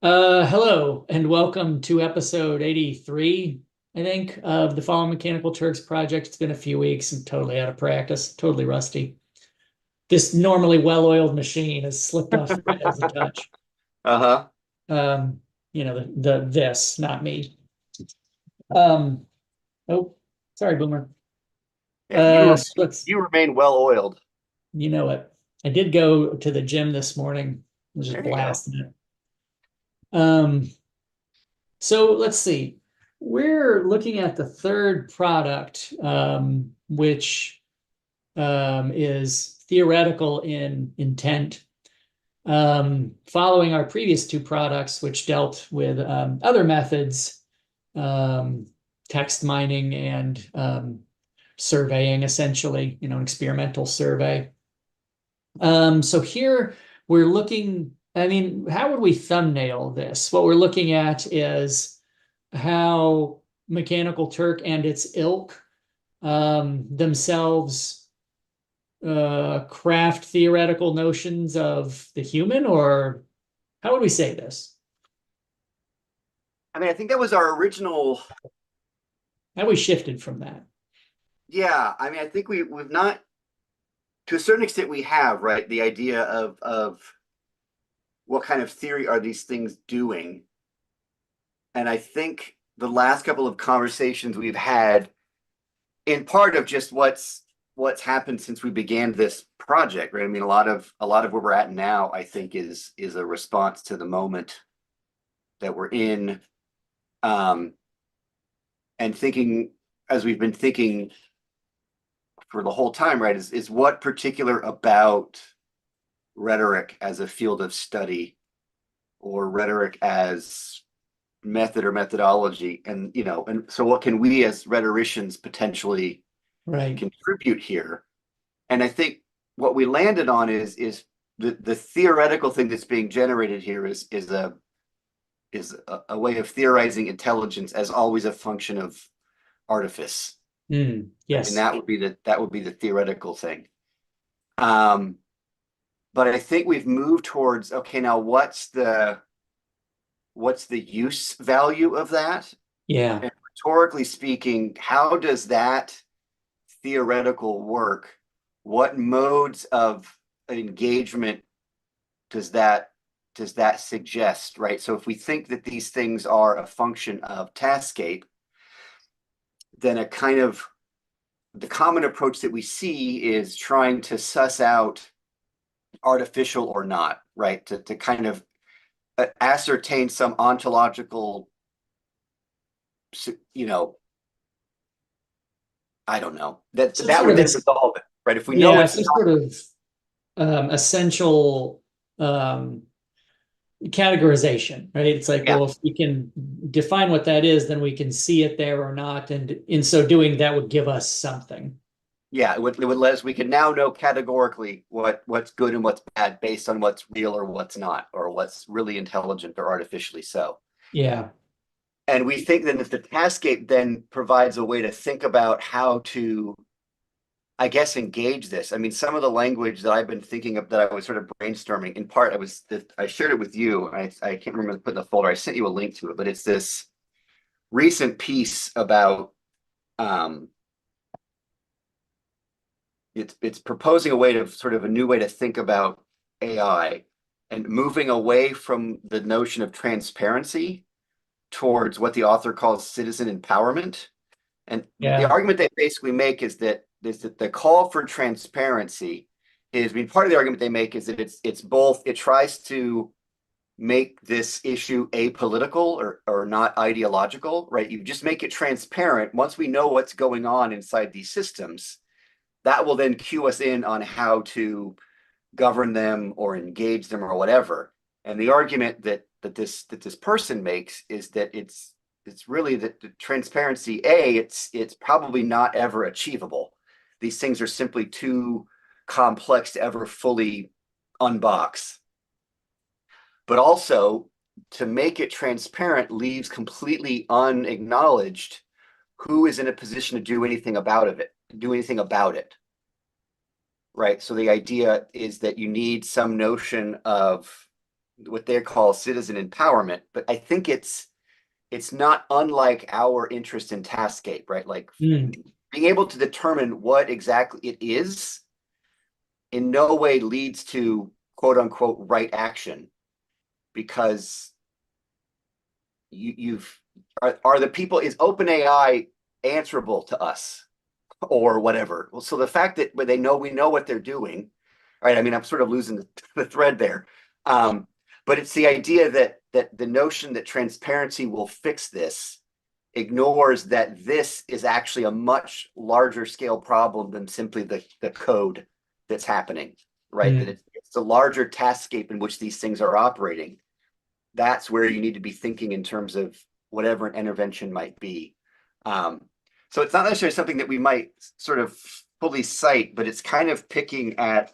Hello and welcome to episode 83, I think, of the Follow Mechanical Turks project. It's been a few weeks and totally out of practice, totally rusty. This normally well-oiled machine has slipped off the rails a touch. Uh-huh. Um, this, not me. Um, oh, sorry, Boomer. Yeah, you So let's, you remain well oiled. you know it. I did go to the gym this morning. I was just There you go. blasting it. Um, So let's see. We're looking at the third product, which is theoretical in intent, following our previous two products, which dealt with other methods, um, text mining and surveying, essentially, an experimental survey. So here we're looking, I mean, how would we thumbnail this? What we're looking at is how Mechanical Turk and its ilk themselves craft theoretical notions of the human, or how would we say this? I mean, I think that was our original. How we shifted from that? Yeah, I mean, I think we've not, to a certain extent, we have, right, the idea of what kind of theory are these things doing. And I think the last couple of conversations we've had, in part of just what's happened since we began this project, right? I mean, a lot of where we're at now, I think, is a response to the moment that we're in. Um, and thinking, as we've been thinking for the whole time, right, is what particular about rhetoric as a field of study, or rhetoric as method or methodology, and so what can we as rhetoricians potentially Right. contribute here? And I think what we landed on is the theoretical thing that's being generated here is a way of theorizing intelligence as always a function of artifice. I mean, Yes. that would be the theoretical thing. Um, but I think we've moved towards, okay, now what's the use value of that? Yeah. And rhetorically speaking, how does that theoretical work? What modes of engagement does that does that suggest, right? So if we think that these things are a function of taskscape, then a kind of the common approach that we see is trying to suss out artificial or not, right? To kind of ascertain some ontological, you know, I don't know, that Some that sort would of, then resolve it, right? If we know yeah, it's some not, sort of essential um, categorization, right? It's like, yeah, well, if we can define what that is, then we can see it there or not. And in so doing, that would give us something. yeah, it would let us, we can now know categorically what's good and what's bad based on what's real or what's not, or what's really intelligent or artificially so. Yeah. And we think that if the taskscape then provides a way to think about how to, I guess, engage this. I mean, some of the language that I've been thinking of, that I was sort of brainstorming, in part, I shared it with you. I can't remember putting the folder. I sent you a link to it, but it's this recent piece about um, it's proposing a way to sort of a new way to think about AI, and moving away from the notion of transparency towards what the author calls citizen empowerment. And the Yeah. argument they basically make is that the call for transparency is, I mean, part of the argument they make is that it's both, it tries to make this issue apolitical or not ideological, right? You just make it transparent. Once we know what's going on inside these systems, that will then cue us in on how to govern them or engage them or whatever. And the argument that this person makes is that it's really that the transparency, it's probably not ever achievable. These things are simply too complex to ever fully unbox. But also, to make it transparent leaves completely unacknowledged who is in a position to do anything about it, right? So the idea is that you need some notion of what they call citizen empowerment, but I think it's not unlike our interest in Taskscape, right? Like Mm, being able to determine what exactly it is in no way leads to quote unquote right action, because you've are the people, is OpenAI answerable to us or whatever? Well, so the fact that when they know, we know what they're doing, right? I mean, I'm sort of losing the thread there. Um, but it's the idea that the notion that transparency will fix this ignores that this is actually a much larger scale problem than simply the code that's happening, right? That mm, it's a larger taskscape in which these things are operating. That's where you need to be thinking in terms of whatever an intervention might be. Um, so it's not necessarily something that we might sort of fully cite, but it's kind of picking at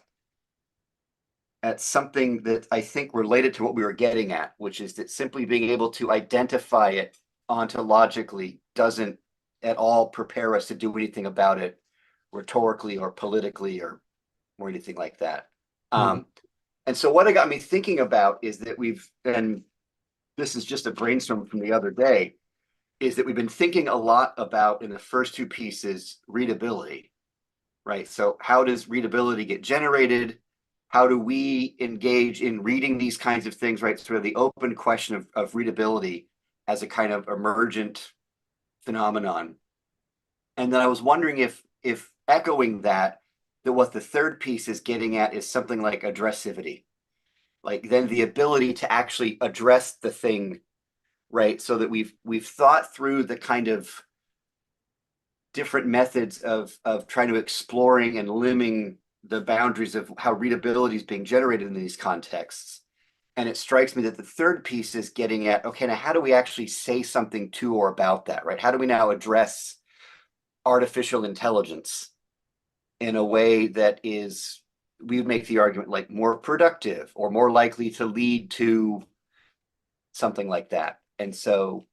something that I think related to what we were getting at, which is that simply being able to identify it ontologically doesn't at all prepare us to do anything about it rhetorically or politically or anything like that. mm, And so what it got me thinking about is that and this is just a brainstorm from the other day, is that we've been thinking a lot about in the first two pieces, readability, right? So how does readability get generated? How do we engage in reading these kinds of things, right? Sort of the open question of readability as a kind of emergent phenomenon. And then I was wondering if echoing that what the third piece is getting at is something like addressivity, like then the ability to actually address the thing, right? So that we've thought through the kind of different methods of trying to exploring and limiting the boundaries of how readability is being generated in these contexts. And it strikes me that the third piece is getting at, okay, now how do we actually say something to or about that, right? How do we now address artificial intelligence in a way that is, we would make the argument, like more productive or more likely to lead to something like that? And so,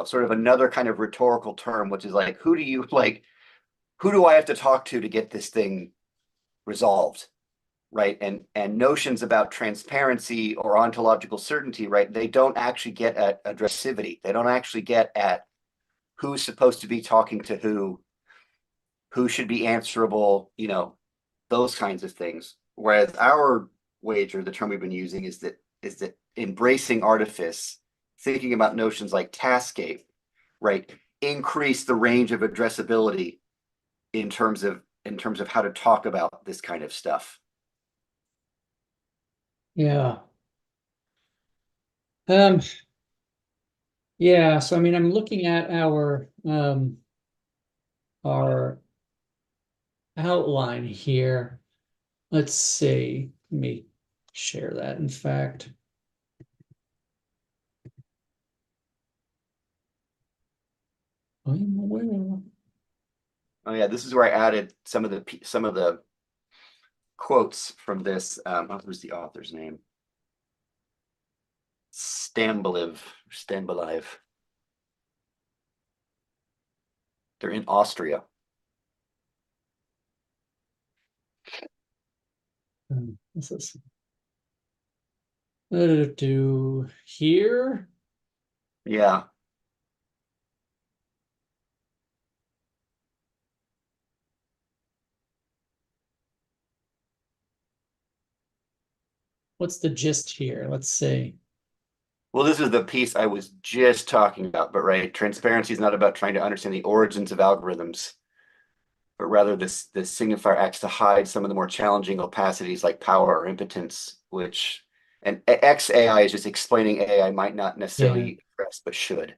sort of another kind of rhetorical term, which is like, who do I have to talk to get this thing resolved, right? And notions about transparency or ontological certainty, right? They don't actually get at addressivity. They don't actually get at who's supposed to be talking to who should be answerable, those kinds of things. Whereas our wager, the term we've been using, is that embracing artifice, thinking about notions like taskscape, right, increase the range of addressability in terms of how to talk about this kind of stuff. yeah. Um, yeah, so I mean, I'm looking at our outline here. Let's see. Let me share that, in fact. I'm aware. Oh yeah, this is where I added some of the quotes from this. Who's the author's name? Stamboliv. They're in Austria. This is do here. Yeah. What's the gist here? Let's see. Well, this is the piece I was just talking about, but right, transparency is not about trying to understand the origins of algorithms, but rather this signifier acts to hide some of the more challenging opacities like power or impotence, which and XAI is just explaining AI might not Yeah. necessarily address, but should.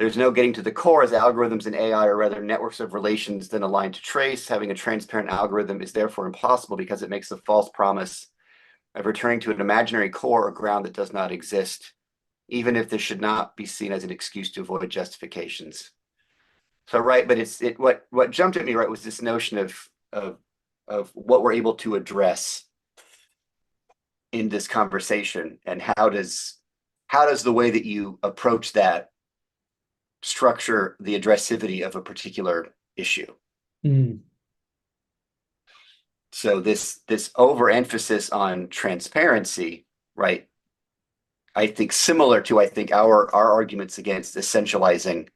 There's no getting to the core, as algorithms in AI are rather networks of relations than aligned to trace. Having a transparent algorithm is therefore impossible because it makes the false promise of returning to an imaginary core or ground that does not exist, even if this should not be seen as an excuse to avoid justifications. So right, but what jumped at me, right, was this notion of what we're able to address in this conversation, and how does the way that you approach that structure the addressivity of a particular issue. Mm, So this overemphasis on transparency right? I think similar to I think our arguments against essentializing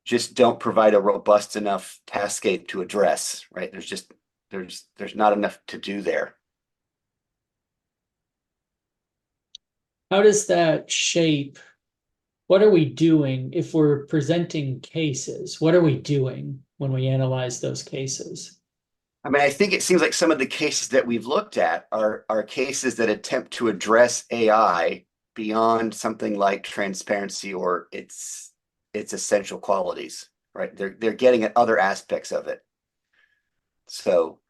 just don't provide a robust enough taskade to address, right? There's not enough to do there. How does that shape? What are we doing if we're presenting cases? What are we doing when we analyze those cases? I mean, I think it seems like some of the cases that we've looked at are cases that attempt to address AI beyond something like transparency or its essential qualities, right? They're getting at other aspects of it. So,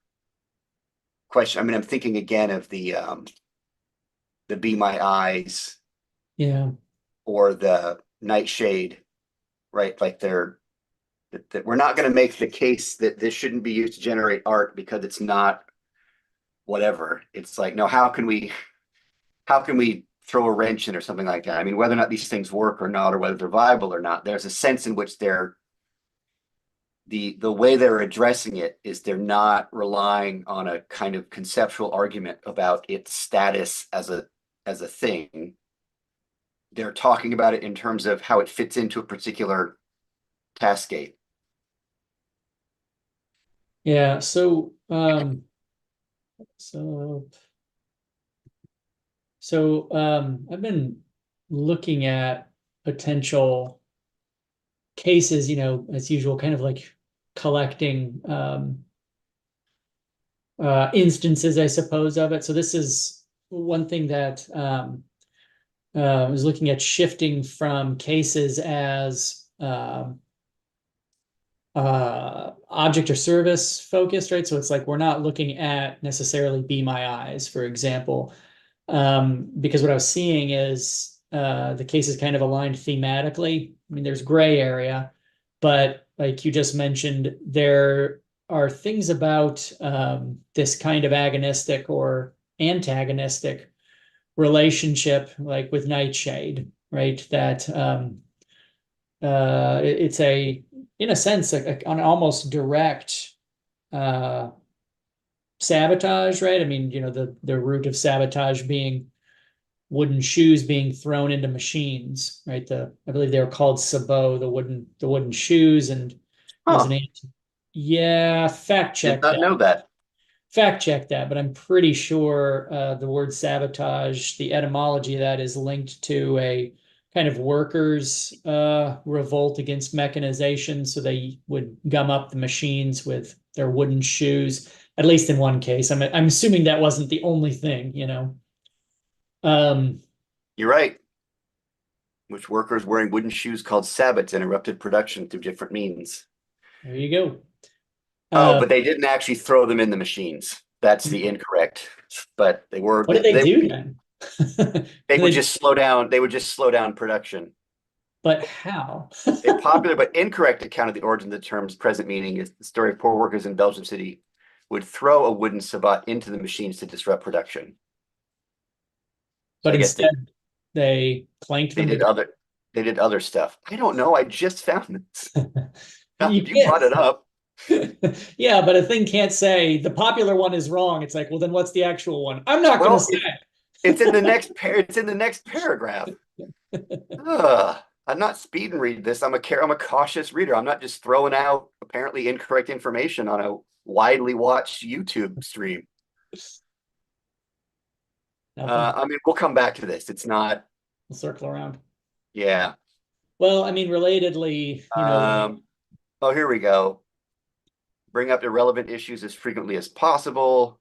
question. I mean, I'm thinking again of the Be My Eyes Yeah. or the Nightshade, right? Like that we're not going to make the case that this shouldn't be used to generate art because it's not whatever. It's like, no, how can we throw a wrench in or something like that? I mean, whether or not these things work or not, or whether they're viable or not, there's a sense in which the way they're addressing it is they're not relying on a kind of conceptual argument about its status as a thing. They're talking about it in terms of how it fits into a particular taskgate. Yeah. So I've been looking at potential cases, as usual, kind of like collecting instances, I suppose, of it. So this is one thing that I was looking at shifting from cases as object or service focused, right? So it's like we're not looking at necessarily Be My Eyes, for example, because what I was seeing is the cases kind of aligned thematically. I mean, there's gray area, but like you just mentioned, there are things about this kind of agonistic or antagonistic relationship, like with Nightshade, right? That it's in a sense, an almost direct uh, sabotage, right? I mean, the root of sabotage being wooden shoes being thrown into machines, right? I believe they were called sabot, the wooden shoes, and it was Huh. an yeah, Did not know that. fact check that, but I'm pretty sure the word sabotage, the etymology of that is linked to a kind of workers' revolt against mechanization. So they would gum up the machines with their wooden shoes, at least in one case. I'm assuming that wasn't the only thing. Um, You're right. Which workers wearing wooden shoes called sabots interrupted production through different means. there you go. Oh, Uh, but they didn't actually throw them in the machines. That's the incorrect. But they were what did they do then? they would They, just slow down. They would just slow down production. but how? A popular but incorrect account of the origin of the term's present meaning is the story of poor workers in Belgium City would throw a wooden sabot into the machines to disrupt production. So But I guess instead, they clanked they them did together. other stuff. I don't know. I just found this. You You brought it can't. up. Yeah, but a thing can't say the popular one is wrong. It's like, well, then what's the actual one? I'm not going to Well, say. it's in the next It's in the next paragraph. Ugh. I'm not speed and read this. I'm a cautious reader. I'm not just throwing out apparently incorrect information on a widely watched YouTube stream. Nothing. I mean, we'll come back to this. It's not. We'll circle around. Yeah. Well, I mean, relatedly, Um, oh, here we go. Bring up irrelevant issues as frequently as possible.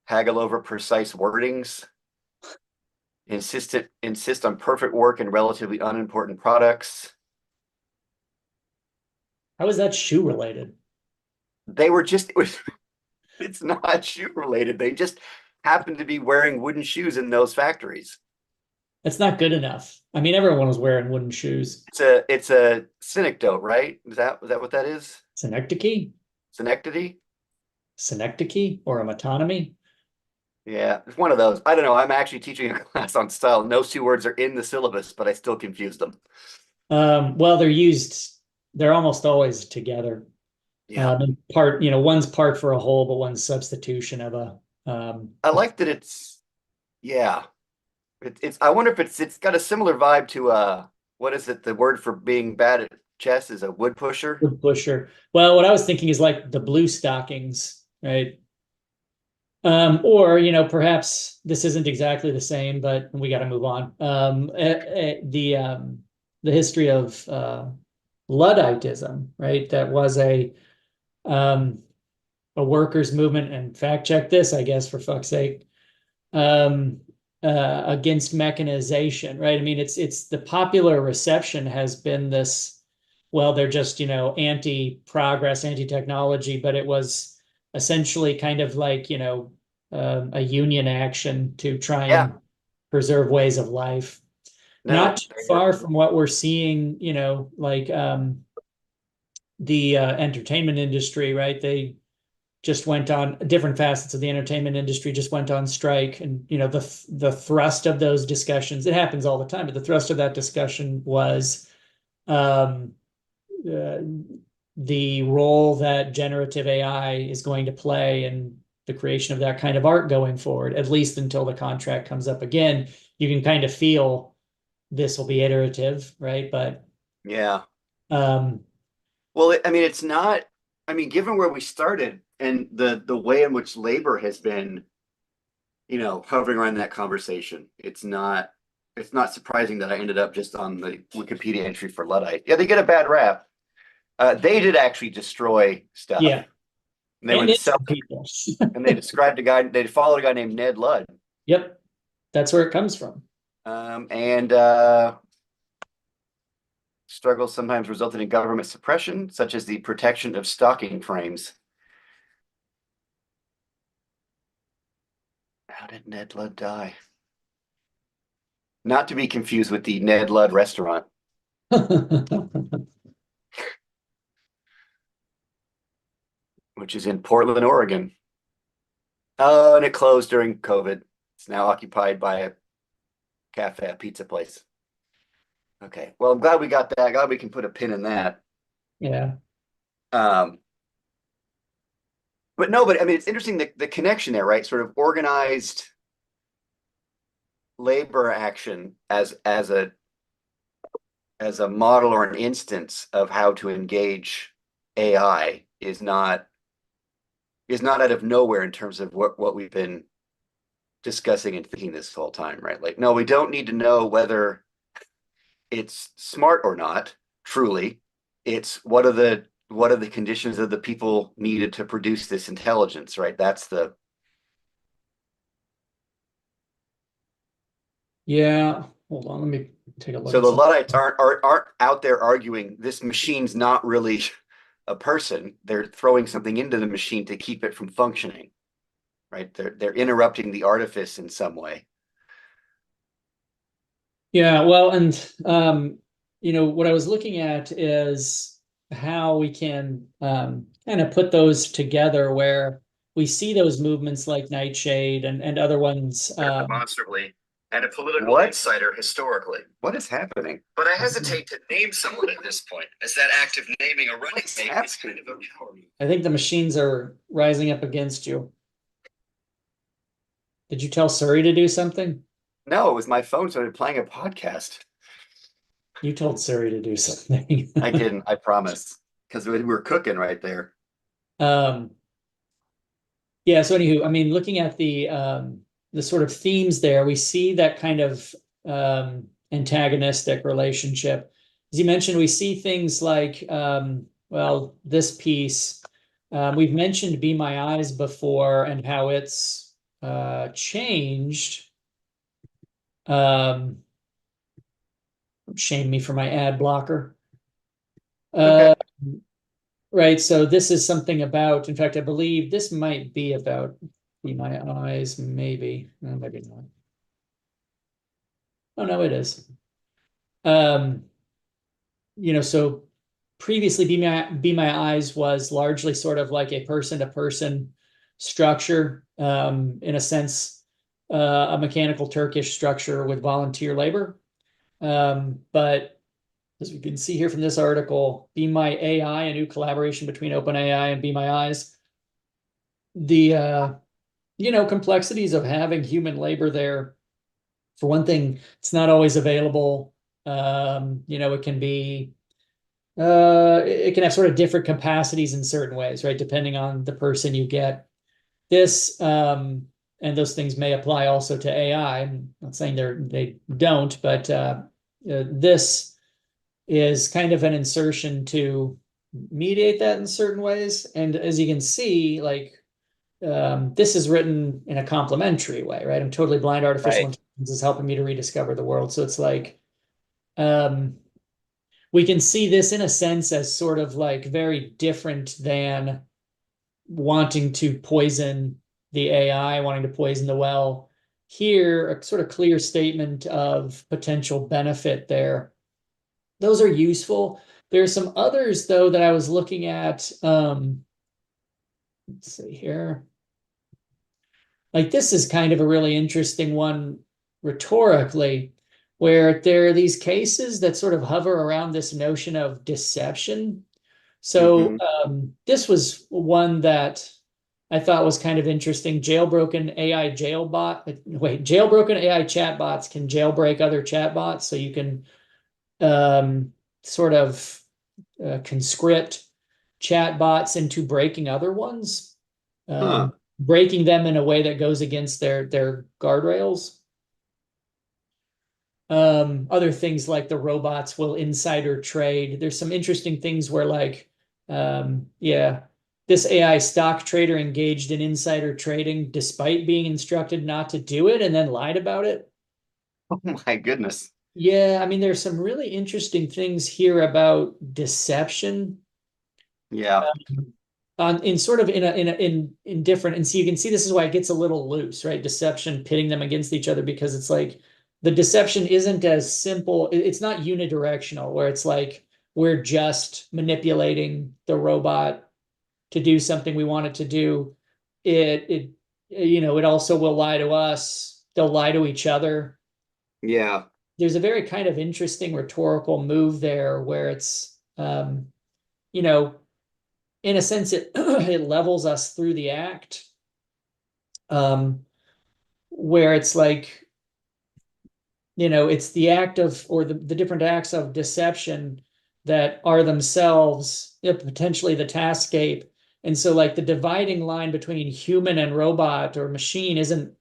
Haggle over precise wordings. Insist on perfect work and relatively unimportant products. how is that shoe related? They were just it was it's not shoe related. They just happened to be wearing wooden shoes in those factories. That's not good enough. I mean, everyone was wearing wooden shoes. It's a synecdoche, right? Is that what that is? Synecdoche? Synecdoche? Synecdoche or a metonymy? Yeah, it's one of those. I don't know. I'm actually teaching a class on style. No two words are in the syllabus, but I still confuse them. Well, they're almost always together. Yeah. One's part for a whole, but one's substitution of a I like that Yeah. It's I wonder if it's got a similar vibe to what is it? The word for being bad at chess is a wood pusher. Wood pusher. Well, what I was thinking is like the blue stockings, right? Or, perhaps this isn't exactly the same, but we got to move on. The history of Ludditism, right? That was um, a workers' movement, and fact check this, I guess, for fuck's sake, um, against mechanization, right? I mean, it's the popular reception has been this, well, they're just, anti-progress, anti-technology, but it was essentially kind of like, a union action to try Yeah. and preserve ways of life. Not No. too far from what we're seeing, like the entertainment industry, right? They just went on different facets of the entertainment industry just went on strike, and the thrust of those discussions, it happens all the time, but the thrust of that discussion was um, uh, the role that generative AI is going to play in the creation of that kind of art going forward, at least until the contract comes up again. You can kind of feel this will be iterative, right? But Yeah. um, Well, I mean, it's not. I mean, given where we started and the way in which labor has been, hovering around that conversation, it's not surprising that I ended up just on the Wikipedia entry for Luddite. Yeah, they get a bad rap. They did actually destroy stuff. yeah, And they and would it's sell it, people. and they described a guy. They followed a guy named Ned Ludd, Yep, that's where it comes from. and struggles sometimes resulted in government suppression, such as the protection of stocking frames. How did Ned Ludd die? Not to be confused with the Ned Ludd restaurant, which is in Portland, Oregon. Oh, and it closed during COVID. It's now occupied by a cafe, a pizza place. Okay. Well, I'm glad we got that. Glad we can put a pin in that. Yeah. Um, but no, but I mean, it's interesting the connection there, right? Sort of organized labor action as a model or an instance of how to engage AI is not out of nowhere in terms of what we've been discussing and thinking this whole time, right? Like, no, we don't need to know whether it's smart or not, truly. It's what are the conditions of the people needed to produce this intelligence, right? That's the Yeah. Hold on. Let me take a look so at the something. Luddites aren't out there arguing this machine's not really a person. They're throwing something into the machine to keep it from functioning, right? They're interrupting the artifice in some way. Yeah. Well, and what I was looking at is how we can kind of put those together where we see those movements like Nightshade and other ones. Demonstrably, and a political insider historically. What is happening? But I hesitate to name someone at this point, as that act of naming a running mate is kind of a power move. I think the machines are rising up against you. Did you tell Surrey to do something? No, it was my phone started playing a podcast. You told Surrey to do something. I didn't, I promise. Because we were cooking right there. um, Yeah, so anywho, I mean, looking at the sort of themes there, we see that kind of antagonistic relationship. As you mentioned, we see things like well, this piece. We've mentioned Be My Eyes before and how it's changed. Um, Shame me for my ad blocker. It's okay. Uh, right, so this is something about, in fact, I believe this might be about Be My Eyes, maybe. Maybe not. Oh no, it is. Um, so previously Be My Eyes was largely sort of like a person-to-person structure, in a sense, a mechanical Turkish structure with volunteer labor. But as we can see here from this article, Be My AI, a new collaboration between OpenAI and Be My Eyes. The complexities of having human labor there. For one thing, it's not always available. It can be it can have sort of different capacities in certain ways, right? Depending on the person you get. This and those things may apply also to AI. I'm not saying they don't, but this is kind of an insertion to mediate that in certain ways. And as you can see, like this is written in a complementary way, right? I'm totally blind. Artificial Right. intelligence is helping me to rediscover the world. So it's like um, we can see this in a sense as sort of like very different than wanting to poison the AI, wanting to poison the well. Here, a sort of clear statement of potential benefit there. Those are useful. There are some others, though, that I was looking at. Let's see here. Like this is kind of a really interesting one rhetorically, where there are these cases that sort of hover around this notion of deception. So Hmm. this was one that I thought was kind of interesting. Jailbroken AI chatbots can jailbreak other chatbots, so you can sort of conscript chatbots into breaking other ones, Huh. breaking them in a way that goes against their guardrails. Other things like the robots will insider trade. There's some interesting things where like, yeah, this AI stock trader engaged in insider trading despite being instructed not to do it and then lied about it. Oh my goodness. Yeah, I mean, there's some really interesting things here about deception Yeah. on in sort of in different, and so you can see this is why it gets a little loose, right? Deception pitting them against each other because it's like the deception isn't as simple. It's not unidirectional where it's like we're just manipulating the robot to do something we want it to do. It also will lie to us. They'll lie to each other. Yeah. There's a very kind of interesting rhetorical move there where it's you know in a sense it it levels us through the act, um, where it's like it's the act of or the different acts of deception that are themselves potentially the taskscape. And so like the dividing line between human and robot or machine isn't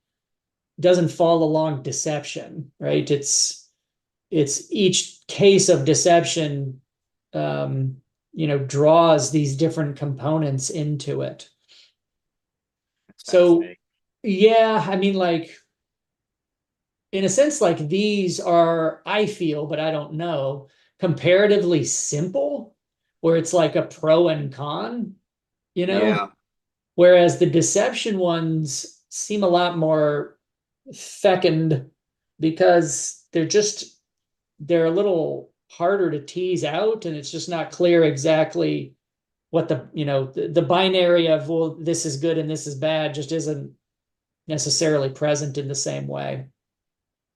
doesn't fall along deception, right? It's each case of deception um, draws these different components into it. That's So fascinating. yeah, I mean, like in a sense, like these are, I feel, but I don't know, comparatively simple, where it's like a pro and con, you know? Yeah. Whereas the deception ones seem a lot more fecund because they're a little harder to tease out, and it's just not clear exactly what the binary of, well, this is good and this is bad just isn't necessarily present in the same way.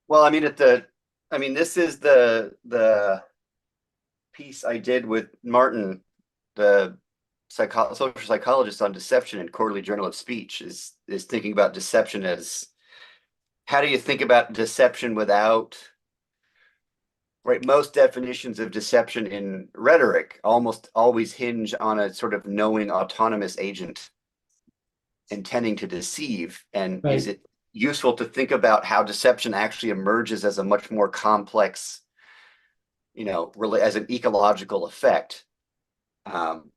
Well, I mean, this is the piece I did with Martin, the social psychologist, on deception in Quarterly Journal of Speech. Is thinking about deception as how do you think about deception without, right? Most definitions of deception in rhetoric almost always hinge on a sort of knowing autonomous agent intending to deceive. And is Right. it useful to think about how deception actually emerges as a much more complex, really as an ecological effect? Um,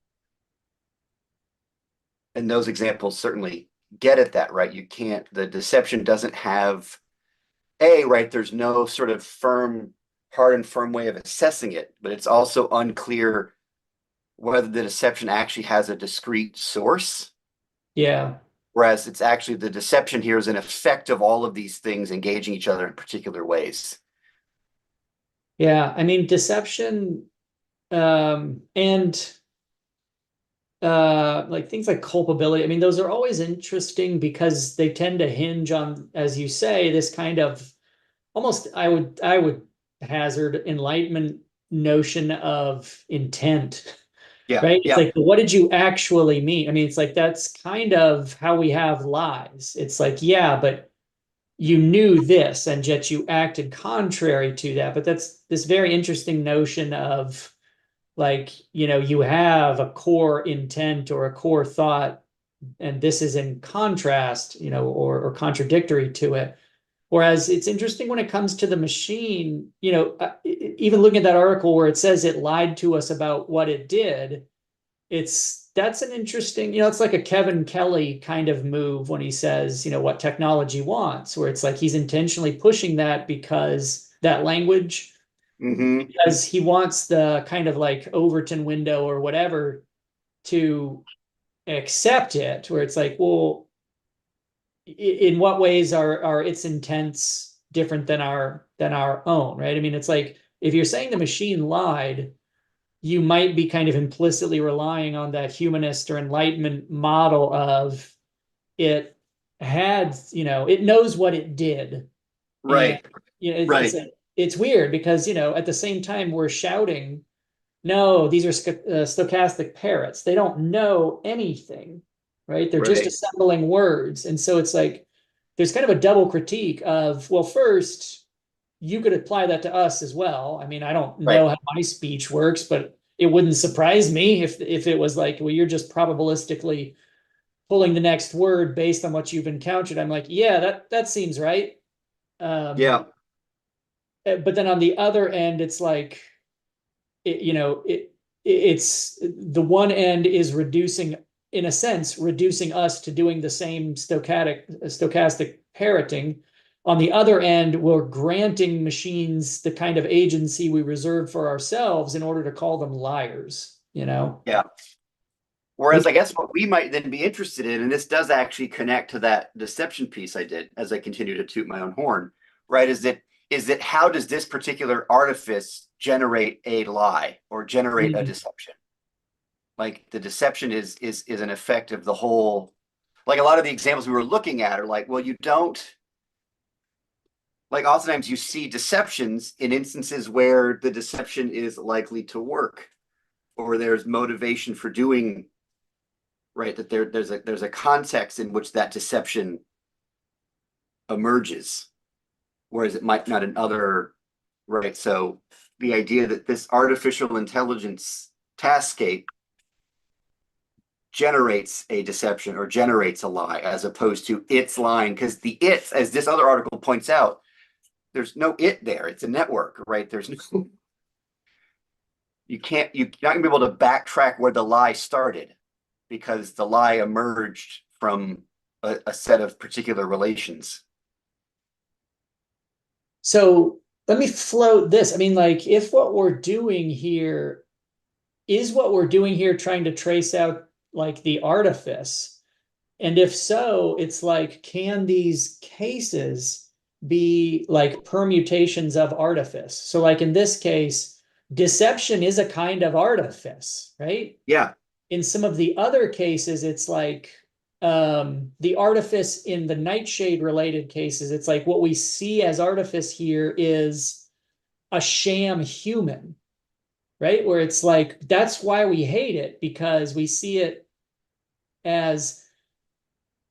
and those examples certainly get at that, right? You can't, the deception doesn't have right, there's no sort of hard and firm way of assessing it, but it's also unclear whether the deception actually has a discrete source. Yeah. Whereas it's actually the deception here is an effect of all of these things engaging each other in particular ways. Yeah. I mean, deception, and like things like culpability. I mean, those are always interesting because they tend to hinge on, as you say, this kind of almost I would hazard enlightenment notion of intent. Yeah, right? It's yeah, like, what did you actually mean? I mean, it's like, that's kind of how we have lies. It's like, yeah, but you knew this and yet you acted contrary to that. But that's this very interesting notion of like, you have a core intent or a core thought, and this is in contrast, or contradictory to it. Whereas it's interesting when it comes to the machine, even looking at that article where it says it lied to us about what it did, that's an interesting, it's like a Kevin Kelly kind of move when he says, what technology wants, where it's like he's intentionally pushing that because that language, hmm, because he wants the kind of like Overton window or whatever to accept it, where it's like, well, in what ways are its intents different than our own, right? I mean, it's like if you're saying the machine lied, you might be kind of implicitly relying on that humanist or enlightenment model of it it knows what it did. And right, it's right, it's weird because at the same time we're shouting, no, these are stochastic parrots. They don't know anything, right? They're just right, assembling words. And so it's like there's kind of a double critique of, well, first, you could apply that to us as well. I mean, I don't right. know how my speech works, but it wouldn't surprise me if it was like, well, you're just probabilistically pulling the next word based on what you've encountered. I'm like, yeah, that seems right. Um, Yeah, but then on the other end, it's like, it's the one end is reducing, in a sense, reducing us to doing the same stochastic parroting. On the other end, we're granting machines the kind of agency we reserve for ourselves in order to call them liars. yeah. What Whereas I guess what we might then be interested in, and this does actually connect to that deception piece I did as I continue to toot my own horn, right? Is that how does this particular artifice generate a lie or generate a deception? Like the deception is an effect of the whole. Like a lot of the examples we were looking at are like, well, you don't like oftentimes you see deceptions in instances where the deception is likely to work or there's motivation for doing right that there's a context in which that deception emerges whereas it might not in other right. So the idea that this artificial intelligence taskscape generates a deception or generates a lie as opposed to it's lying because the it's as this other article points out there's no it there, it's a network, right? There's no you're not gonna be able to backtrack where the lie started because the lie emerged from a set of particular relations. So let me float this. I mean, like, if what we're doing here trying to trace out like the artifice, and if so, it's like, can these cases be like permutations of artifice? So, like in this case, deception is a kind of artifice, right? Yeah, In some of the other cases, it's like the artifice in the nightshade related cases, it's like what we see as artifice here is a sham human, right? Where it's like, that's why we hate it, because we see it as,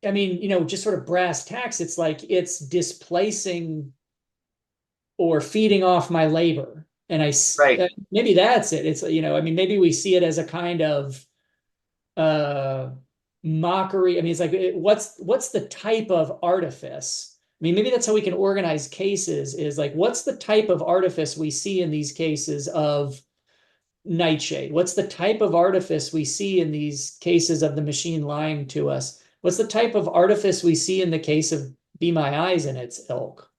I mean, just sort of brass tacks, it's like it's displacing or feeding off my labor. And right, maybe that's it. It's, I mean, maybe we see it as a kind of uh mockery. I mean, it's like, what's the type of artifice? I mean, maybe that's how we can organize cases, is like, what's the type of artifice we see in these cases of nightshade? What's the type of artifice we see in these cases of the machine lying to us? What's the type of artifice we see in the case of Be My Eyes and its ilk?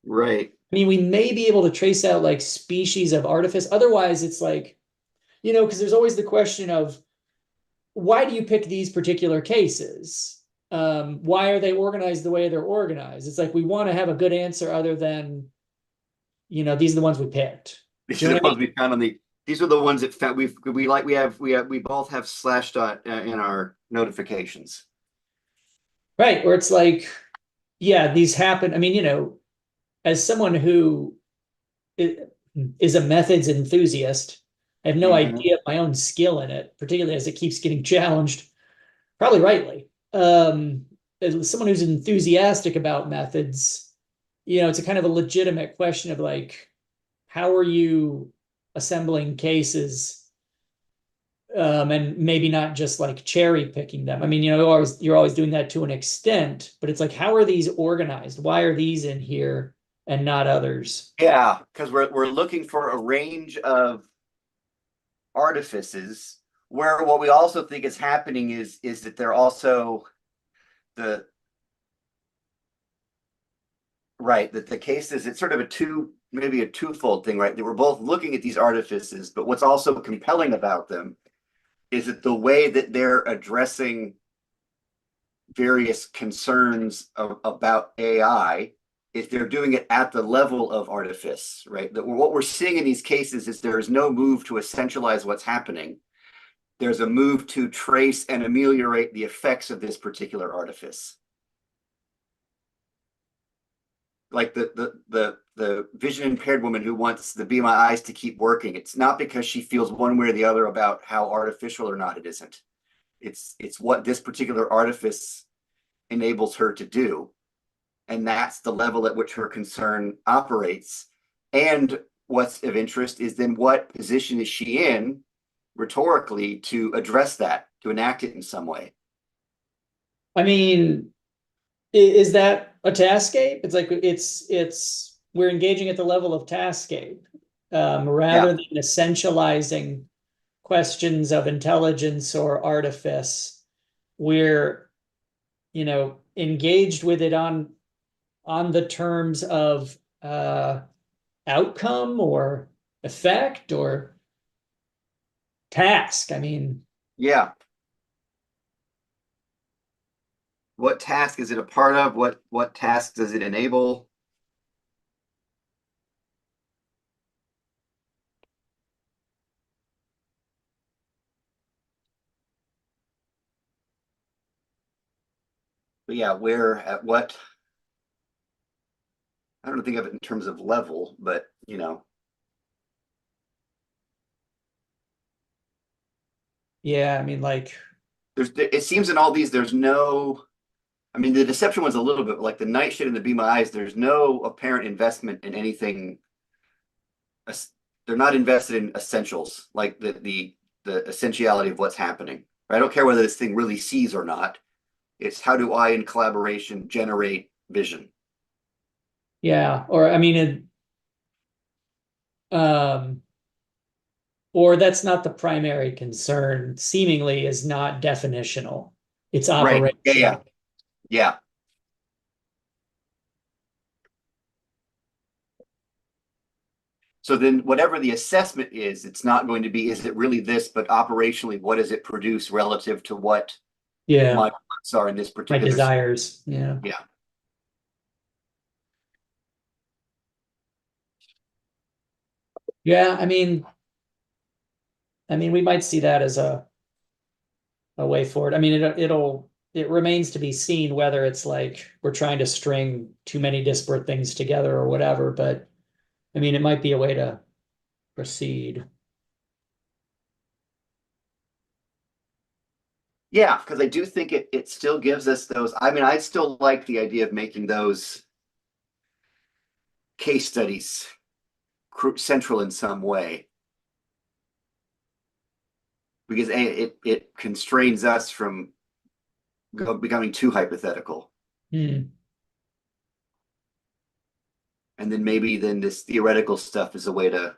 right, I mean, we may be able to trace out like species of artifice. Otherwise, it's like, because there's always the question of, why do you pick these particular cases? Why are they organized the way they're organized? It's like we want to have a good answer other than, these are the ones we picked. these Do are you the know what I ones mean? we found on the these are the ones that found we both have slash dot in our notifications. Right. Or it's like, yeah, these happen. I mean, as someone who is a methods enthusiast, I have no Mhm. idea of my own skill in it, particularly as it keeps getting challenged, probably rightly. As someone who's enthusiastic about methods, it's a kind of a legitimate question of like, how are you assembling cases, and maybe not just like cherry picking them. I mean, you're always doing that to an extent, but it's like, how are these organized? Why are these in here and not others? Yeah, because we're looking for a range of artifices where what we also think is happening is that they're also the right that the cases it's sort of a two maybe a twofold thing, right? That we're both looking at these artifices, but what's also compelling about them is that the way that they're addressing various concerns about AI is they're doing it at the level of artifice, right? That what we're seeing in these cases is there is no move to essentialize what's happening. There's a move to trace and ameliorate the effects of this particular artifice. Like the vision impaired woman who wants the Be My Eyes to keep working. It's not because she feels one way or the other about how artificial or not it isn't. It's what this particular artifice enables her to do, and that's the level at which her concern operates. And what's of interest is then what position is she in rhetorically to address that, to enact it in some way. I mean, is that a taskscape? It's like it's we're engaging at the level of taskscape, rather Yeah, than essentializing questions of intelligence or artifice. We're engaged with it on the terms of outcome or effect or task. I mean, yeah. What task is it a part of? What task does it enable? But yeah, where at what I don't think of it in terms of level, but yeah, I mean, like, there's it seems in all these there's no I mean the deception was a little bit like the night shit and the Be My Eyes, there's no apparent investment in anything. They're not invested in essentials like the essentiality of what's happening. I don't care whether this thing really sees or not. It's how do I in collaboration generate vision. yeah, or I mean, or that's not the primary concern, seemingly is not definitional. It's Right. Yeah, yeah. operational. Yeah. So then whatever the assessment is, it's not going to be, is it really this, but operationally, what does it produce relative to what my Yeah, wants are in this my particular. desires. Yeah. Yeah. Yeah, I mean, we might see that as a way forward. I mean, it remains to be seen whether it's like we're trying to string too many disparate things together or whatever, but I mean, it might be a way to proceed. Yeah, because I do think it still gives us those. I mean, I still like the idea of making those case studies central in some way because it constrains us from becoming too hypothetical. Hmm. And then maybe then this theoretical stuff is a way to,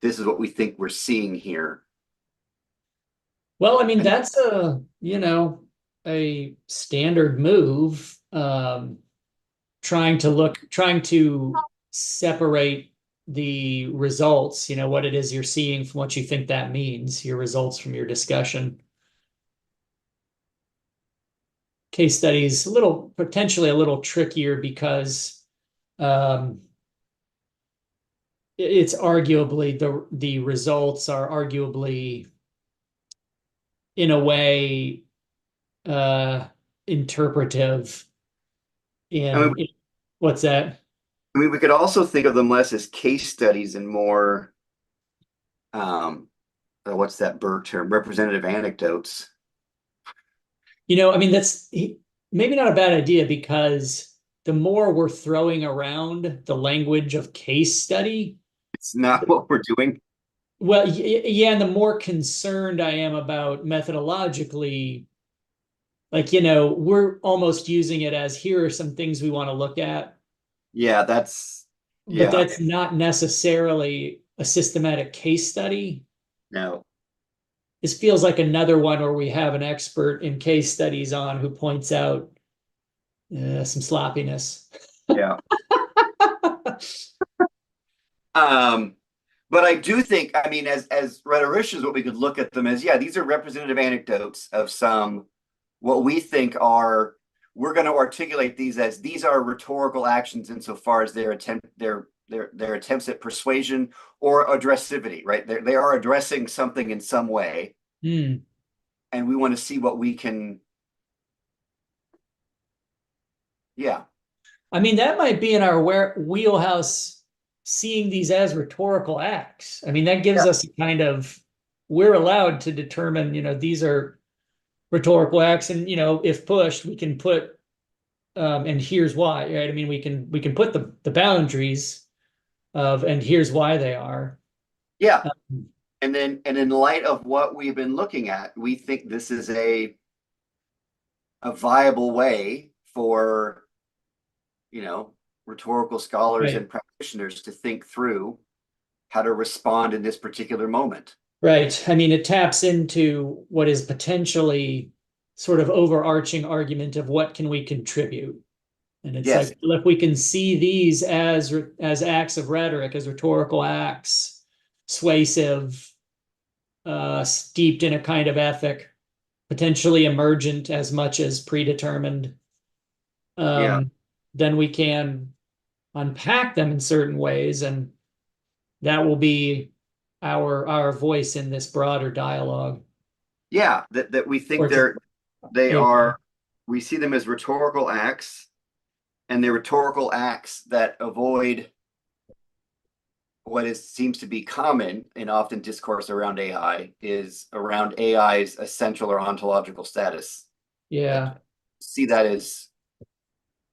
this is what we think we're seeing here. Well, I mean, And that's a standard move. Trying to separate the results, what it is you're seeing from what you think that means, your results from your discussion. Case studies, potentially a little trickier because um, it's arguably the results are arguably in a way uh, interpretive I mean, in what's that? we could also think of them less as case studies and more what's that bird term? Representative anecdotes. I mean, that's maybe not a bad idea because the more we're throwing around the language of case study, It's not what we're doing. well, yeah, and the more concerned I am about methodologically, like, we're almost using it as here are some things we want to look at, Yeah, but yeah, that's not necessarily a systematic case study. no, This feels like another one where we have an expert in case studies on who points out some sloppiness. yeah. Um, but I do think, I mean, as rhetoricians, what we could look at them as, yeah, these are representative anecdotes of some what we think are. We're going to articulate these as these are rhetorical actions insofar as their attempts at persuasion or addressivity, right? They are addressing something in some way, Hmm. and we want to see what we can. Yeah, I mean, that might be in our wheelhouse, seeing these as rhetorical acts. I mean, that gives yeah, us a kind of, we're allowed to determine, these are rhetorical acts. And, if pushed, we can put, and here's why, right? I mean, we can put the boundaries of, and here's why they are. yeah. Um, And in light of what we've been looking at, we think this is a viable way for, you know, rhetorical scholars right. and practitioners to think through how to respond in this particular moment. Right. I mean, it taps into what is potentially sort of overarching argument of what can we contribute. And it's Yes, like, if we can see these as acts of rhetoric, as rhetorical acts, suasive, steeped in a kind of ethic, potentially emergent as much as predetermined, yeah, um, then we can unpack them in certain ways, and that will be our voice in this broader dialogue. yeah. That we Or think it's a, they yeah, are. We see them as rhetorical acts, and they're rhetorical acts that avoid what is seems to be common in often discourse around AI is around AI's essential or ontological status. Like, yeah. see that as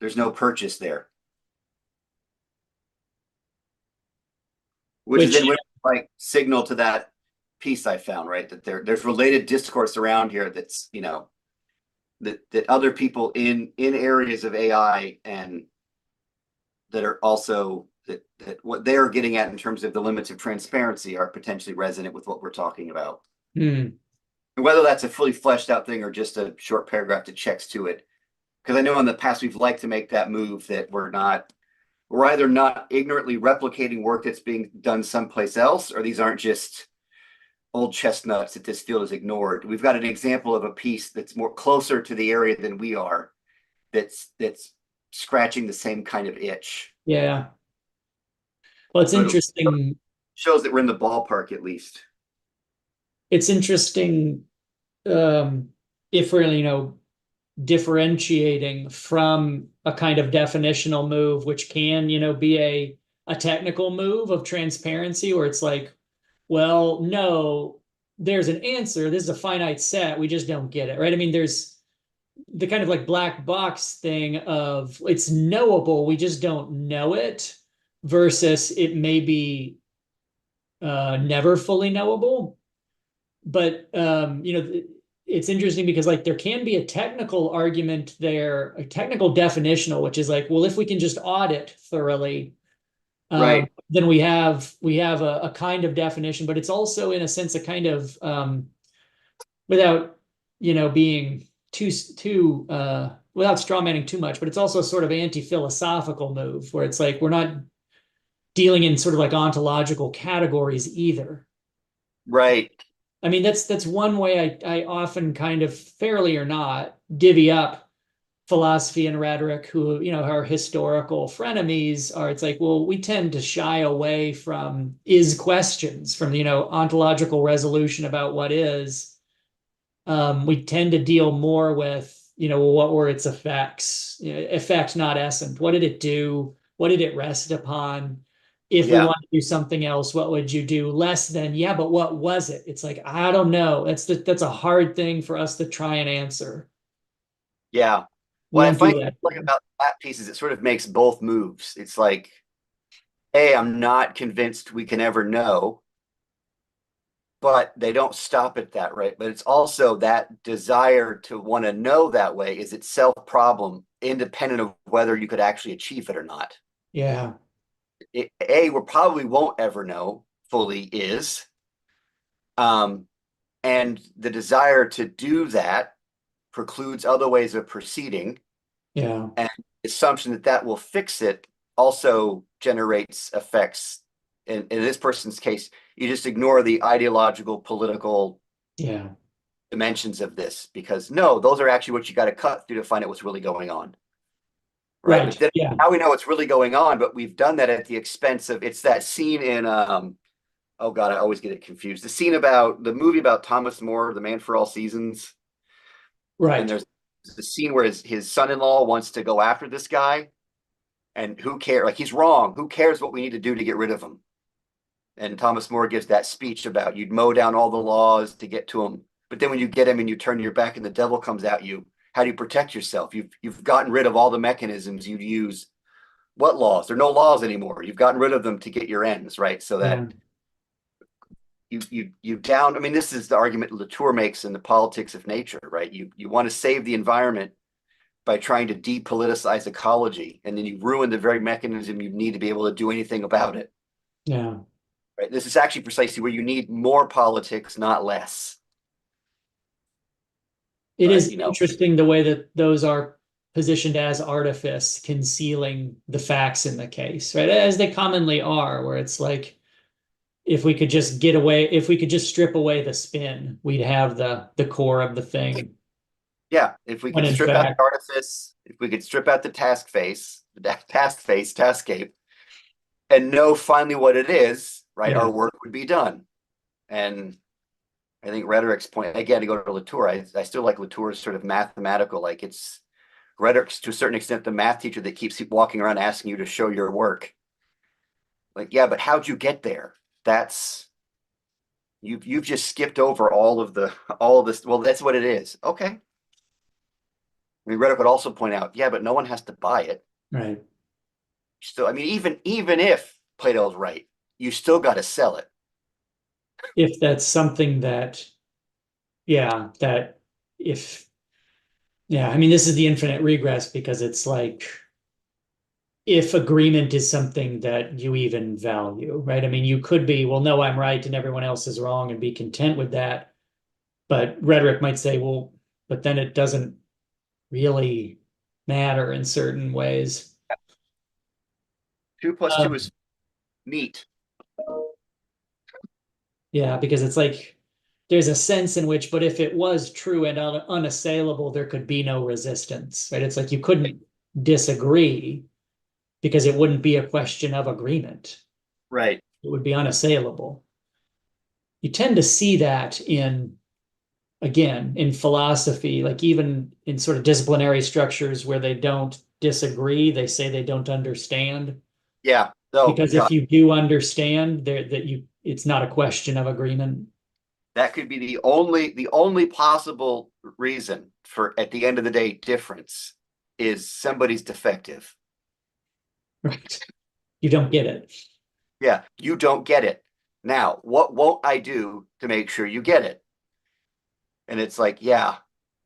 there's no purchase there, which is Which, then like signal to that piece I found, right? That there's related discourse around here that's, that other people in areas of AI and that are also that what they're getting at in terms of the limits of transparency are potentially resonant with what we're talking about. hmm, And whether that's a fully fleshed out thing or just a short paragraph that checks to it. Because I know in the past we've liked to make that move that we're either not ignorantly replicating work that's being done someplace else, or these aren't just old chestnuts that this field is ignored. We've got an example of a piece that's more closer to the area than we are, that's scratching the same kind of itch. yeah. Well, it's So it interesting. shows that we're in the ballpark at least. It's interesting, if we're, differentiating from a kind of definitional move, which can, be a technical move of transparency, where it's like, well, no, there's an answer. This is a finite set. We just don't get it, right? I mean, there's the kind of like black box thing of it's knowable, we just don't know it, versus it may be never fully knowable. But it's interesting because like there can be a technical argument there, a technical definitional, which is like, well, if we can just audit thoroughly, Right. then we have a kind of definition, but it's also in a sense a kind of without being too without strawmanning too much, but it's also sort of anti-philosophical move where it's like we're not dealing in sort of like ontological categories either. Right. I mean, that's one way I often kind of fairly or not divvy up philosophy and rhetoric, who, are historical frenemies, are it's like, well, we tend to shy away from is questions, from, ontological resolution about what is. We tend to deal more with, what were its effects, effect, not essence. What did it do? What did it rest upon? If we Yeah, want to do something else, what would you do? Less than, yeah, but what was it? It's like, I don't know. That's a hard thing for us to try and answer. yeah. We Well, I don't do find that like here. about flat pieces, it sort of makes both moves. It's like, hey, I'm not convinced we can ever know, but they don't stop at that, right? But it's also that desire to want to know that way is itself a problem, independent of whether you could actually achieve it or not. Yeah, We probably won't ever know fully is, um, and the desire to do that precludes other ways of proceeding, yeah, and the assumption that that will fix it also generates effects. In this person's case, you just ignore the ideological, political yeah. dimensions of this because no, those are actually what you got to cut through to find out what's really going on, right? But Right. then Yeah. now we know what's really going on, but we've done that at the expense of it's that scene in oh god, I always get it confused. The scene about the movie about Thomas More, The Man for All Seasons, and Right. there's the scene where his son-in-law wants to go after this guy, and who cares? Like he's wrong. Who cares what we need to do to get rid of him? And Thomas More gives that speech about you'd mow down all the laws to get to him, but then when you get him and you turn your back and the devil comes at you, how do you protect yourself? You've gotten rid of all the mechanisms you'd use. What laws? There are no laws anymore. You've gotten rid of them to get your ends, right? So Yeah. that you down. I mean, this is the argument Latour makes in the politics of nature, right? You want to save the environment by trying to depoliticize ecology, and then you ruin the very mechanism you need to be able to do anything about it. Yeah. Right? This is actually precisely where you need more politics, not less. It But is interesting the way that those are positioned as artifice, concealing the facts in the case, right? As they commonly are, where it's like, if we could just get away, if we could just strip away the spin, we'd have the core of the thing. yeah, if we When could in strip out fact, the artifice, if we could strip out the task scape, and know finally what it is, right, yeah, our work would be done. And I think rhetoric's point again to go to Latour. I still like Latour's sort of mathematical, like it's rhetoric's to a certain extent the math teacher that keeps walking around asking you to show your work. Like, yeah, but how'd you get there? That's you've just skipped over all of this. Well, that's what it is. Okay. I mean, rhetoric would also point out, yeah, but no one has to buy it. right. Still, I mean, even if Plato's right, you still got to sell it. If that's something that, yeah, that if, yeah, I mean, this is the infinite regress because it's like, if agreement is something that you even value, right? I mean, you could be, well, no, I'm right and everyone else is wrong and be content with that. But rhetoric might say, well, but then it doesn't really matter in certain ways. 2 plus 2 Um, is neat. yeah, because it's like there's a sense in which, but if it was true and unassailable, there could be no resistance, right? It's like you couldn't disagree because it wouldn't be a question of agreement. Right. It would be unassailable. You tend to see that in, again, in philosophy, like even in sort of disciplinary structures where they don't disagree, they say they don't understand. Yeah. Oh Because if God, you do understand there that you, it's not a question of agreement. that could be the only possible reason for at the end of the day difference is somebody's defective. Right. You don't get it. Yeah, you don't get it. Now, what won't I do to make sure you get it? And it's like, yeah,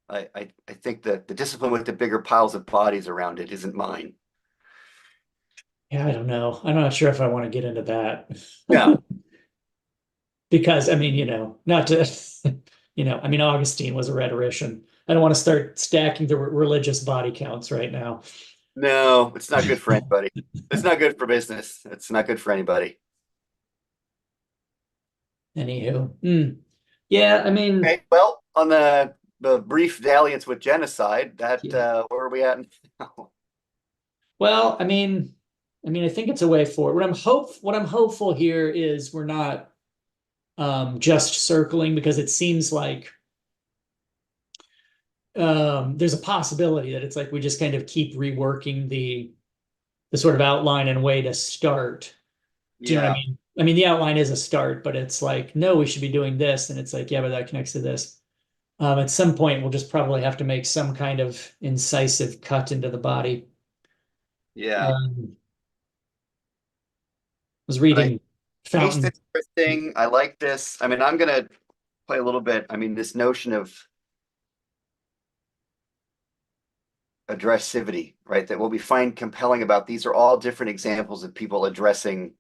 I think that the discipline with the bigger piles of bodies around it isn't mine. Yeah, I don't know. I'm not sure if I want to get into that. Yeah. Because I mean, not to, I mean, Augustine was a rhetorician. I don't want to start stacking the religious body counts right now. No, it's not good for anybody. It's not good for business. It's not good for anybody. Anywho, yeah, I mean, Okay, well, on the brief dalliance with genocide, that yeah. where are we at now? Well, I think it's a way forward. What I'm hopeful here is we're not just circling because it seems like there's a possibility that it's like we just kind of keep reworking the sort of outline and way to start. Do you know what I Yeah. mean? I mean, the outline is a start, but it's like, no, we should be doing this. And it's like, yeah, but that connects to this. At some point, we'll just probably have to make some kind of incisive cut into the body. Yeah. I was But I reading taste Fountain. interesting. I like this. I mean, I'm gonna play a little bit. I mean, this notion of addressivity, right? That what we find compelling about these are all different examples of people addressing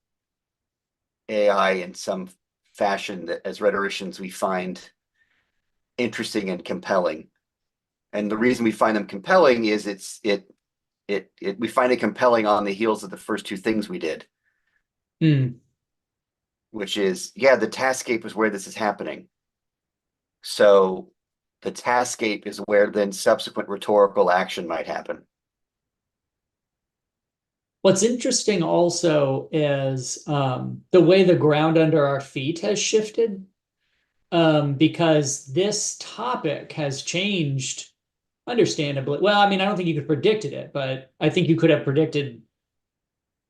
AI in some fashion that as rhetoricians we find interesting and compelling. And the reason we find them compelling is we find it compelling on the heels of the first two things we did, Hmm. which is, yeah, the taskscape is where this is happening. So the taskscape is where then subsequent rhetorical action might happen. What's interesting also is the way the ground under our feet has shifted, because this topic has changed understandably. Well, I mean, I don't think you could have predicted it, but I think you could have predicted.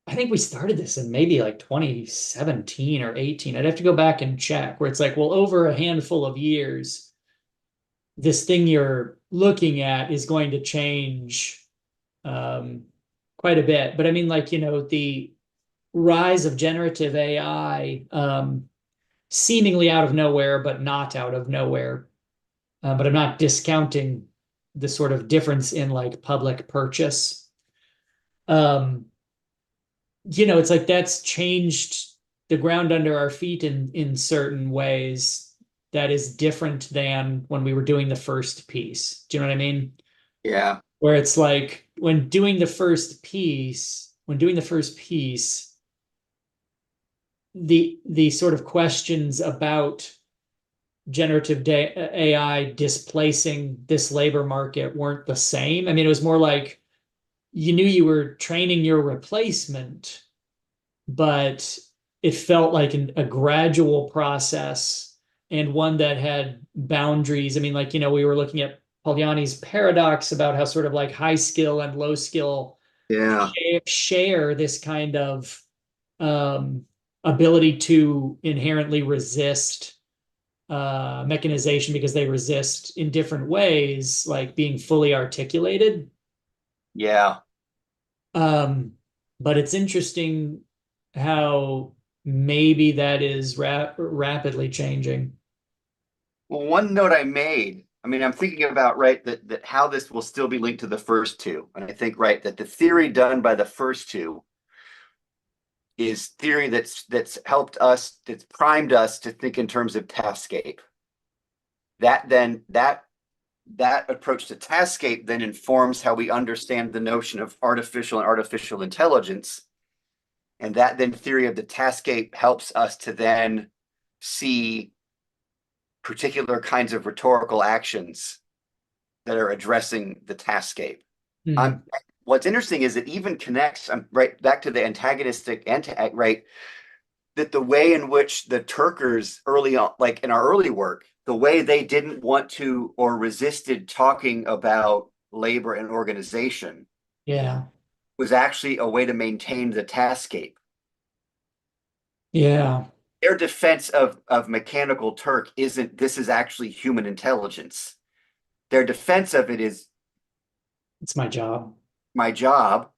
I think we started this in maybe like 2017 or 18. I'd have to go back and check, where it's like, well, over a handful of years, this thing you're looking at is going to change um, quite a bit. But I mean, like, the rise of generative AI, seemingly out of nowhere, but not out of nowhere. But I'm not discounting the sort of difference in like public purchase. Um, it's like that's changed the ground under our feet in certain ways that is different than when we were doing the first piece. Do you know what I mean? Yeah. Where it's like when doing the first piece, the sort of questions about generative AI displacing this labor market weren't the same. I mean, it was more like you knew you were training your replacement, but it felt like a gradual process and one that had boundaries. I mean, like, we were looking at Polanyi's paradox about how sort of like high skill and low skill Yeah. share this kind of um, ability to inherently resist mechanization because they resist in different ways, like being fully articulated. Yeah. Um, but it's interesting how maybe that is rapidly changing. Well, one note I made, I mean, I'm thinking about, right, that how this will still be linked to the first two. And I think, right, that the theory done by the first two is theory that's helped us, that's primed us to think in terms of taskscape. That approach to taskscape then informs how we understand the notion of artificial and artificial intelligence. And that then theory of the taskscape helps us to then see particular kinds of rhetorical actions that are addressing the taskscape. Hmm. I'm, what's interesting is it even connects right back to the antagonistic right, that the way in which the Turkers early on, like in our early work, the way they didn't want to or resisted talking about labor and organization Yeah. was actually a way to maintain the taskscape. Yeah. Their defense of mechanical Turk isn't this is actually human intelligence. Their defense of it is It's my job. my job.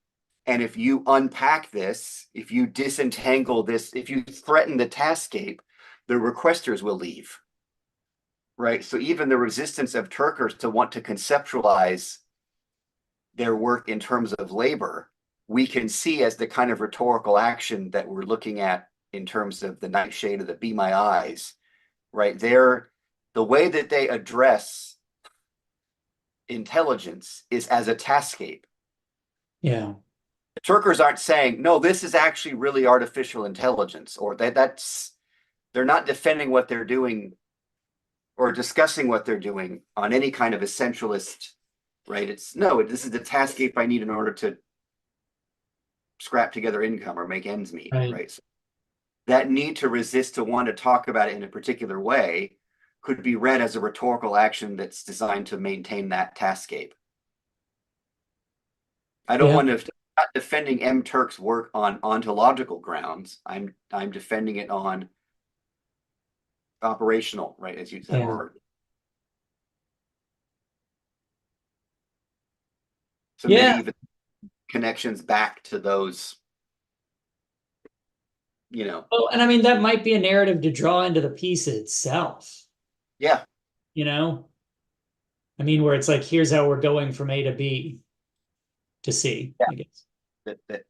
And if you unpack this, if you disentangle this, if you threaten the taskscape, the requesters will leave. Right. So even the resistance of Turkers to want to conceptualize their work in terms of labor, we can see as the kind of rhetorical action that we're looking at in terms of the nightshade of the Be My Eyes, right? The way that they address intelligence is as a taskscape. Yeah. The Turkers aren't saying, no, this is actually really artificial intelligence, or that's they're not defending what they're doing or discussing what they're doing on any kind of essentialist, right? It's no, this is the taskscape I need in order to scrap together income or make ends meet, Right. right? So that need to resist to want to talk about it in a particular way could be read as a rhetorical action that's designed to maintain that taskscape. I don't Yeah. want to not defending M. Turk's work on ontological grounds. I'm defending it on operational, right, as you said, Yeah. or so maybe Yeah. even connections back to those, you know. Well, and I mean, that might be a narrative to draw into the piece itself, Yeah, you know? I mean, where it's like, here's how we're going from A to B to C, yeah. I guess. That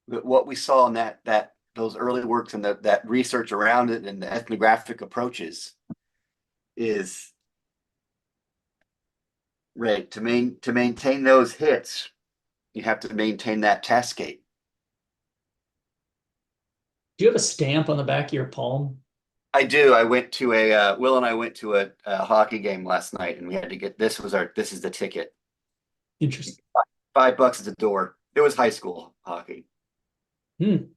what we saw in that those early works and that research around it and the ethnographic approaches is right to maintain those hits. You have to maintain that taskgate. Do you have a stamp on the back of your palm? I do. I went to a Will and I went to a hockey game last night, and we had to get this is the ticket. Interesting. $5 at the door. It was high school hockey. Hmm. And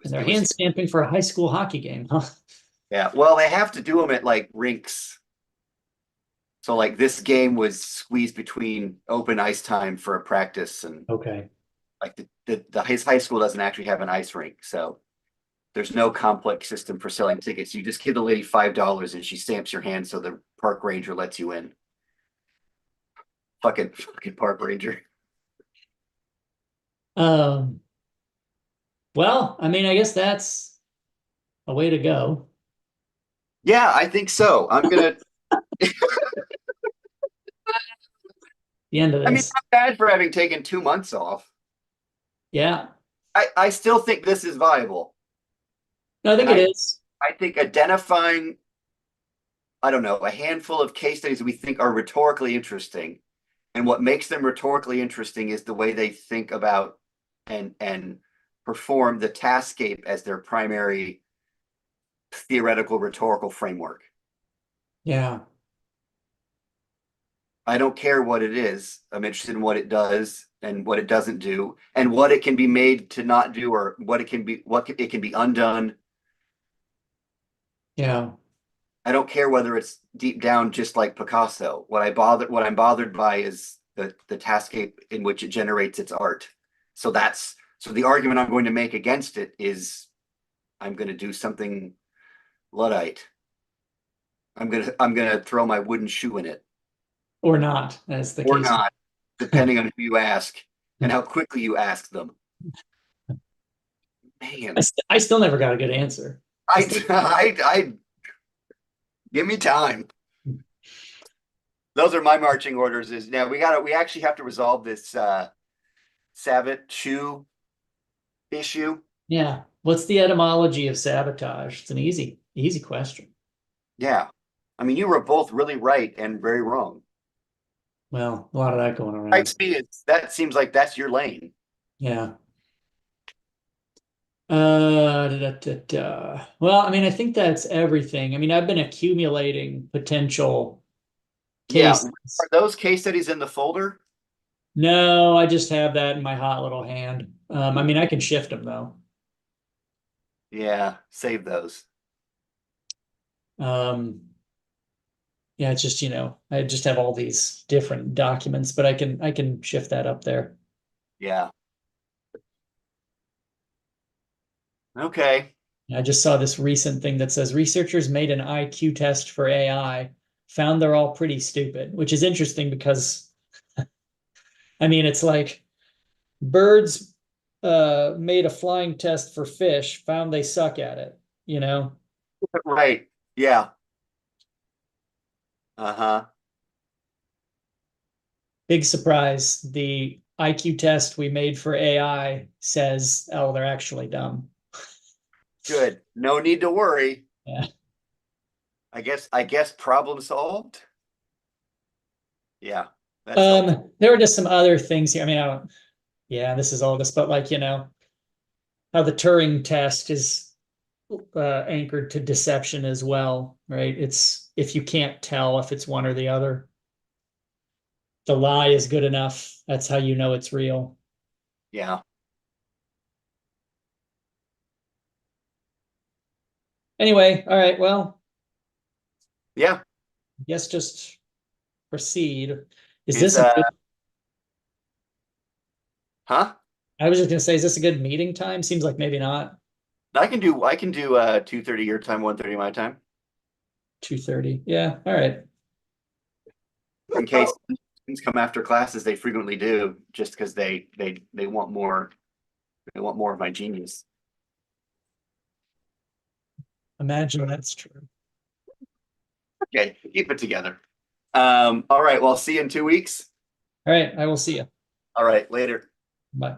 they're It was hand stamping for a high school hockey game, huh? yeah. Well, they have to do them at like rinks. So like this game was squeezed between open ice time for a practice, and Okay. like his high school doesn't actually have an ice rink, so there's no complex system for selling tickets. You just give the lady $5 and she stamps your hand so the park ranger lets you in. Fucking park ranger. Um, well, I mean, I guess that's a way to go. Yeah, I think so. I'm gonna. The end of I mean, this. not bad for having taken 2 months off. Yeah. I still think this is viable, No, I think and it I is. I think identifying I don't know a handful of case studies we think are rhetorically interesting, and what makes them rhetorically interesting is the way they think about and perform the taskscape as their primary theoretical rhetorical framework. Yeah. I don't care what it is. I'm interested in what it does and what it doesn't do and what it can be made to not do or what it can be undone. Yeah. I don't care whether it's deep down just like Picasso. What I'm bothered by is the taskscape in which it generates its art. So the argument I'm going to make against it is I'm going to do something Luddite. I'm gonna throw my wooden shoe in it Or not, as the or case. not, depending on who you ask and how quickly you ask them. Man, I still never got a good answer. I I still, I give me time. Those are my marching orders. Is now we actually have to resolve this Sabat shoe issue. yeah. What's the etymology of sabotage? It's an easy question. Yeah, I mean you were both really right and very wrong. Well, a lot of that going around. Strikes me as that seems like that's your lane. Yeah. Well, I mean, I think that's everything. I mean, I've been accumulating potential Yeah, cases. are those case studies in the folder? No, I just have that in my hot little hand. I mean, I can shift them though. Yeah, save those. Um, yeah, it's just, I just have all these different documents, but I can shift that up there. Yeah. Okay. I just saw this recent thing that says researchers made an IQ test for AI, found they're all pretty stupid, which is interesting because I mean, it's like birds made a flying test for fish, found they suck at it, you know? Right. Yeah. Uh-huh. Big surprise. The IQ test we made for AI says, oh, they're actually dumb. Good. No need to worry. Yeah. I guess problem solved. Yeah. That's helpful. There were just some other things here. I mean, I don't, yeah, this is all this, but like, how the Turing test is anchored to deception as well, right? It's if you can't tell if it's one or the other, the lie is good enough. That's how you know it's real. Yeah. Anyway, all right, well, Yeah. I guess just proceed. Is Is this a good Huh? I was just gonna say, is this a good meeting time? Seems like maybe not. I can do 2:30 your time, 1:30 my time, 2:30. Yeah, all right. in case things come after classes. They frequently do, just because they want more. They want more of my genius. Imagine that's true. Okay, keep it together. All right. Well, see you in 2 weeks. All right, I will see you. All right, later. Bye.